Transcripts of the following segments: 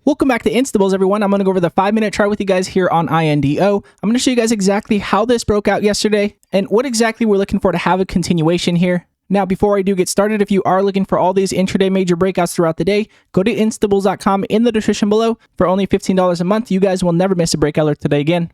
Welcome back to Instables, everyone. I'm going to go over the 5-minute chart with you guys here on INDO. I'm going to show you guys exactly how this broke out yesterday and what exactly we're looking for to have a continuation here. Now, before I do get started, if you are looking for all these intraday major breakouts throughout the day, go to instables.com in the description below. For only $15 a month, you guys will never miss a breakout alert today again.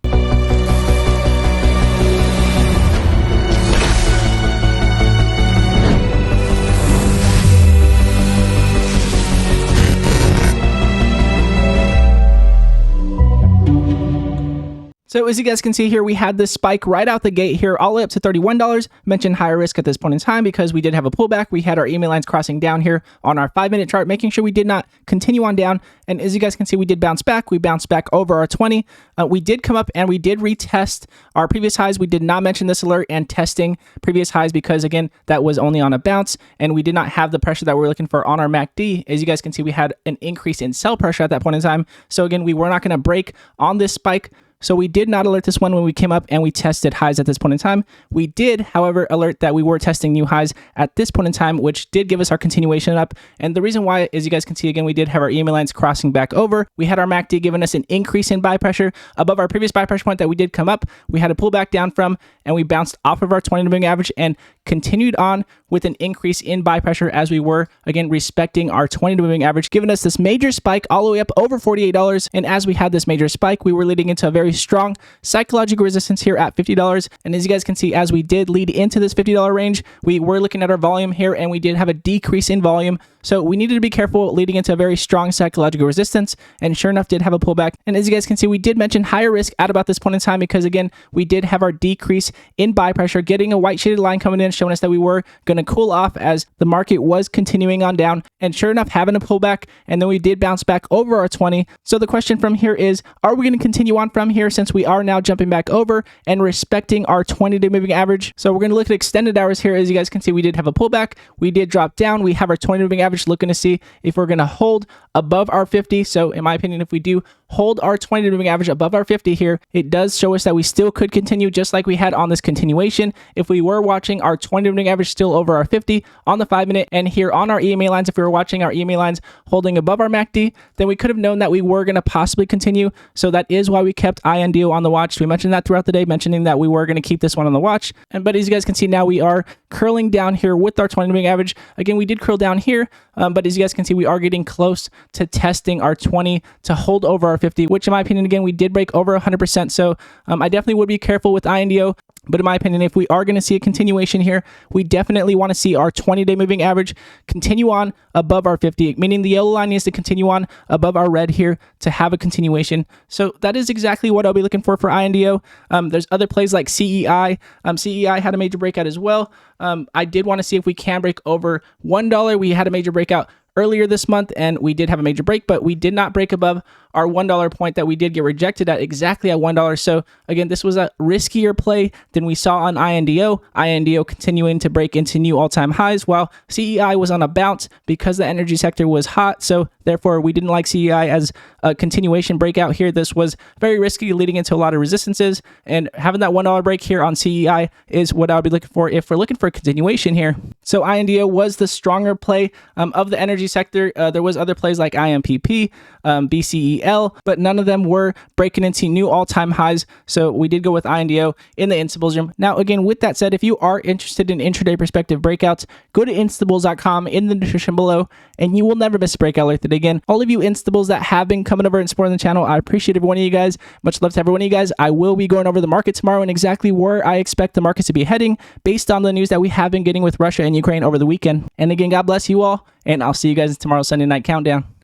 So as you guys can see here, we had this spike right out the gate here, all the way up to $31. Mentioned higher risk at this point in time because we did have a pullback. We had our EMA lines crossing down here on our 5-minute chart, making sure we did not continue on down. And as you guys can see, we did bounce back. We bounced back over our 20. We did come up and we did retest our previous highs. We did not mention this alert and testing previous highs because, again, that was only on a bounce and we did not have the pressure that we're looking for on our MACD. As you guys can see, we had an increase in sell pressure at that point in time. So again, we were not going to break on this spike. So we did not alert this one when we came up and we tested highs at this point in time. We did, however, alert that we were testing new highs at this point in time, which did give us our continuation up. And the reason why, as you guys can see, again, we did have our EMA lines crossing back over. We had our MACD giving us an increase in buy pressure above our previous buy pressure point that we did come up. We had to pull back down from, and we bounced off of our 20-day moving average and continued on with an increase in buy pressure as we were, again, respecting our 20-day moving average, giving us this major spike all the way up over $48. And as we had this major spike, we were leading into a very strong psychological resistance here at $50. And as you guys can see, as we did lead into this $50 range, we were looking at our volume here and we did have a decrease in volume. So we needed to be careful leading into a very strong psychological resistance, and sure enough did have a pullback. And as you guys can see, we did mention higher risk at about this point in time because, again, we did have our decrease in buy pressure, getting a white shaded line coming in, showing us that we were going to cool off as the market was continuing on down, and sure enough having a pullback, and then we did bounce back over our 20. So the question from here is, are we going to continue on from here since we are now jumping back over and respecting our 20-day moving average? So we're going to look at extended hours here. As you guys can see, we did have a pullback. We did drop down. We have our 20-day moving average, looking to see if we're going to hold above our 50. So in my opinion, if we do hold our 20-day moving average above our 50 here, it does show us that we still could continue just like we had on this continuation. If we were watching our 20-day moving average still over our 50 on the 5-minute, and here on our EMA lines, if we were watching our EMA lines holding above our MACD, then we could have known that we were going to possibly continue. So that is why we kept INDO on the watch. We mentioned that throughout the day, mentioning that we were going to keep this one on the watch. But as you guys can see, now we are curling down here with our 20-day moving average. Again, we did curl down here, but as you guys can see, we are getting close to testing our 20 to hold over our 50, which in my opinion, again, we did break over 100%. So I definitely would be careful with INDO. But in my opinion, if we are going to see a continuation here, we definitely want to see our 20-day moving average continue on above our 50, meaning the yellow line needs to continue on above our red here to have a continuation. So that is exactly what I'll be looking for INDO. There's other plays like CEI. CEI had a major breakout as well. I did want to see if we can break over $1. We had a major breakout earlier this month and we did have a major break, but we did not break above our $1 point that we did get rejected at, exactly at $1. So again, this was a riskier play than we saw on INDO. INDO continuing to break into new all-time highs, while CEI was on a bounce because the energy sector was hot. So therefore, we didn't like CEI as a continuation breakout here. This was very risky, leading into a lot of resistances, and having that $1 break here on CEI is what I'll be looking for if we're looking for a continuation here. So INDO was the stronger play of the energy sector. There was other plays like IMPP, BCEL, but none of them were breaking into new all-time highs. So we did go with INDO in the Instables room. Now, again, with that said, if you are interested in intraday perspective breakouts, go to instables.com in the description below, and you will never miss a breakout alert today. Again, all of you Instables that have been coming over and supporting the channel, I appreciate every one of you guys. Much love to every one of you guys. I will be going over the market tomorrow and exactly where I expect the markets to be heading based on the news that we have been getting with Russia and Ukraine over the weekend. And again, God bless you all, and I'll see you guys in tomorrow's Sunday night countdown.